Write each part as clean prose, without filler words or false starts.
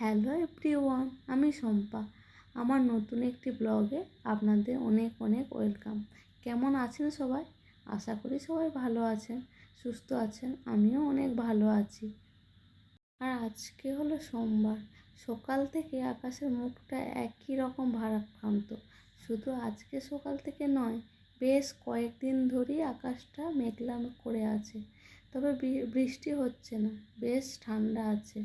Hello everyone, আমি শম্পা। আমার নতুন একটি ব্লগে আপনাদের অনেক অনেক ওয়েলকাম। কেমন আছেন সবাই? আশা করি সবাই ভালো আছেন, সুস্থ আছেন। আমিও অনেক ভালো আছি। আর আজকে হলো সোমবার। সকাল থেকে আকাশের মুখটা একই রকম ভারাক্রান্ত। শুধু আজকে সকাল থেকে নয়, বেশ কয়েকদিন ধরেই আকাশটা মেঘলা করে আছে। তবে বৃষ্টি হচ্ছে না, বেশ ঠান্ডা আছে।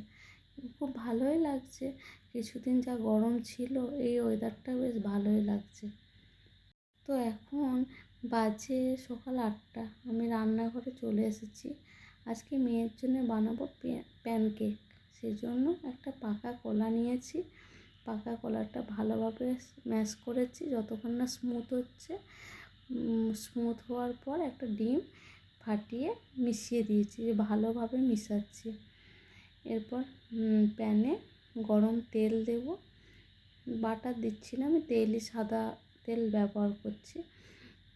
খুব ভালোই লাগছে। কিছুদিন যা গরম ছিল, এই ওয়েদারটা বেশ ভালোই লাগছে। তো এখন বাজে সকাল 8টা। আমি রান্নাঘরে চলে এসেছি। আজকে মেয়ের জন্য বানাবো প্যানকেক। সেই জন্য একটা পাকা কলা নিয়েছি। পাকা কলাটা ভালোভাবে ম্যাশ করেছি যতক্ষণ না স্মুথ হচ্ছে। স্মুথ হওয়ার পর একটা ডিম ফাটিয়ে মিশিয়ে দিয়েছি, ভালোভাবে মিশাচ্ছি। এরপর প্যানে গরম তেল দেব। বাটার দিচ্ছি না, আমি সাদা তেল ব্যবহার করছি।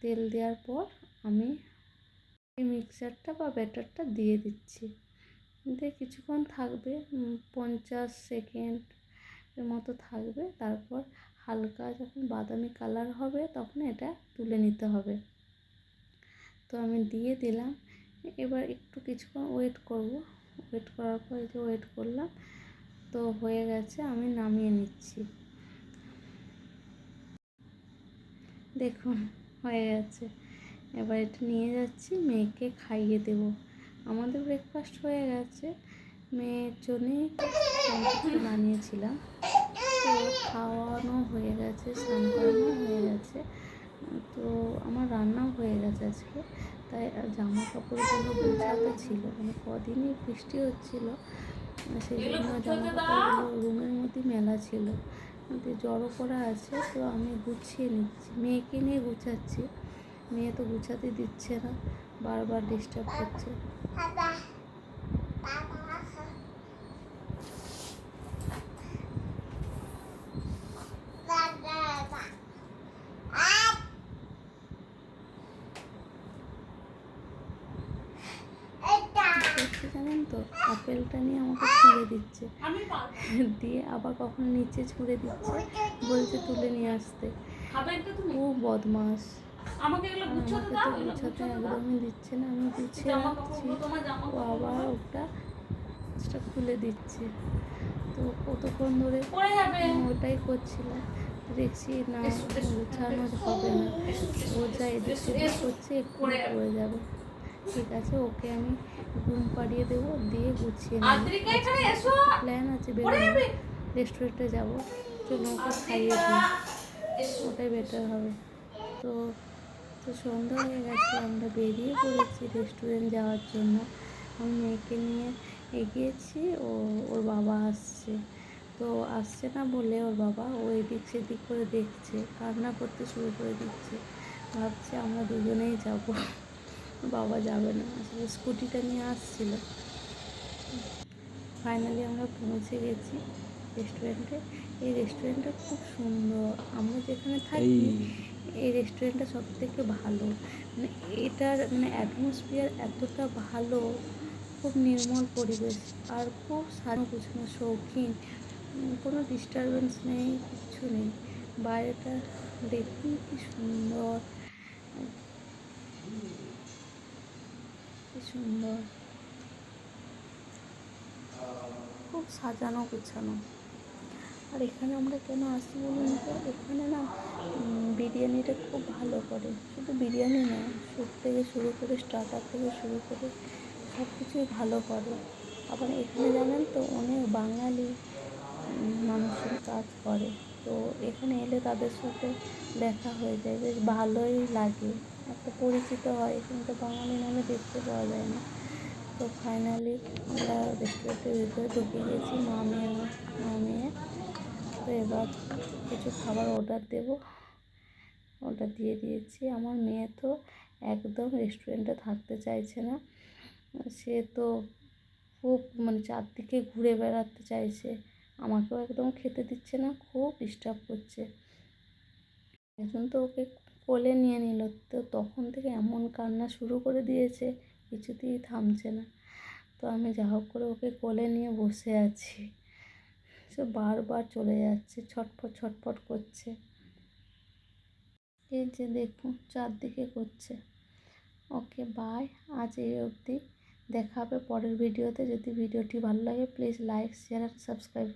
তেল দেওয়ার পর আমি এই মিক্সচারটা বা ব্যাটারটা দিয়ে দিচ্ছি। দিয়ে কিছুক্ষণ থাকবে, 50 সেকেন্ড এর মতো থাকবে। তারপর হালকা যখন বাদামি কালার হবে তখন এটা তুলে নিতে হবে। তো আমি দিয়ে দিলাম। এবার একটু কিছুক্ষণ ওয়েট করব। ওয়েট করার পর এই যে ওয়েট করলাম, তো হয়ে গেছে। আমি নামিয়ে নিচ্ছি। দেখুন হয়ে গেছে। এবার এটা নিয়ে যাচ্ছি, মেয়েকে খাইয়ে দেব। আমাদের ব্রেকফাস্ট হয়ে গেছে। মেয়ের জন্যে বানিয়েছিলাম, তো খাওয়ানো হয়ে গেছে, স্নান করানো হয়ে গেছে। তো আমার রান্নাও হয়ে গেছে আজকে। তাই জামা কাপড়গুলো গোছাতে ছিল, মানে কদিনই বৃষ্টি হচ্ছিলো, সেই জন্য জামা কাপড়গুলো রুমের মধ্যে মেলা ছিল, জড়ো করা আছে। তো আমি গুছিয়ে নিচ্ছি, মেয়েকে নিয়ে গুছাচ্ছি। মেয়ে তো গুছাতে দিচ্ছে না, বারবার ডিস্টার্ব করছে। জানেন তো, আপেলটা নিয়ে আমাকে ছুঁড়ে দিচ্ছে, দিয়ে আবার কখন নিচে ছুঁড়ে দিচ্ছে, বলছে তুলে নিয়ে আসতে। খুব বদমাস। আমাকে তো গুছাতে একদমই দিচ্ছে না। আমি গুছিয়ে রাখছি, ও আবার ওটা খুলে দিচ্ছে। তো কতক্ষণ ধরে ওটাই করছিলাম। দেখছি না, গুছানো হবে না। ও যা এদিক সেদিক করছে, একটু পড়ে যাবে। ঠিক আছে, ওকে আমি ঘুম পাড়িয়ে দেবো, দিয়ে গুছিয়ে নেবো। প্ল্যান আছে বেরোনো, রেস্টুরেন্টে যাবো। চলুন ওকে খাইয়ে দিই, ওটাই বেটার হবে। তো তো সন্ধ্যা হয়ে গেছে, আমরা বেরিয়ে পড়েছি রেস্টুরেন্ট যাওয়ার জন্য। আমি মেয়েকে নিয়ে এগিয়েছি, ওর বাবা আসছে। তো আসছে না বলে ওর বাবা ও এদিক সেদিক করে দেখছে, কান্না করতে শুরু করে দিচ্ছে। ভাবছে আমরা দুজনেই যাব। বাবা যাবে না, আসলে স্কুটিটা নিয়ে আসছিল। ফাইনালি আমরা পৌঁছে গেছি রেস্টুরেন্টে। এই রেস্টুরেন্টটা খুব সুন্দর। আমরা যেখানে থাকি এই রেস্টুরেন্টটা সব থেকে ভালো। মানে এটার অ্যাটমসফিয়ার এতটা ভালো, খুব নির্মল পরিবেশ, আর খুব সাজানো গোছানো, শৌখিন। কোনো ডিস্টারবেন্স নেই, কিচ্ছু নেই। বাইরেটা দেখুন কি সুন্দর, কি সুন্দর, খুব সাজানো গোছানো। আর এখানে আমরা কেন আসি বলুন তো? এখানে না বিরিয়ানিটা খুব ভালো করে। শুধু বিরিয়ানি না, স্যুপ থেকে শুরু করে স্টার্টার থেকে শুরু করে সব কিছুই ভালো করে। আবার এখানে জানেন তো, অনেক বাঙালি মানুষজন কাজ করে। তো এখানে এলে তাদের সাথে দেখা হয়ে যায়, বেশ ভালোই লাগে, একটা পরিচিত হয়। এখানে তো বাঙালি নামে দেখতে পাওয়া যায় না। তো ফাইনালি আমরা রেস্টুরেন্টের ভিতরে ঢুকে গেছি, মা মেয়ে। তো এবার কিছু খাবার অর্ডার দেব, অর্ডার দিয়ে দিয়েছি। আমার মেয়ে তো একদম রেস্টুরেন্টে থাকতে চাইছে না। সে তো খুব চারদিকে ঘুরে বেড়াতে চাইছে, আমাকেও একদম খেতে দিচ্ছে না, খুব ডিস্টার্ব করছে। এখন তো ওকে কোলে নিয়ে নিল, তো তখন থেকে এমন কান্না শুরু করে দিয়েছে, কিছুতেই থামছে না। তো আমি যা হোক করে ওকে কোলে নিয়ে বসে আছি। বসে বারবার চলে যাচ্ছে, ছটফট ছটফট করছে। এই যে দেখুন চারদিকে করছে। ওকে বাই, আজ এই অবধি। দেখা হবে পরের ভিডিওতে। যদি ভিডিওটি ভালো লাগে প্লিজ লাইক শেয়ার আর সাবস্ক্রাইব।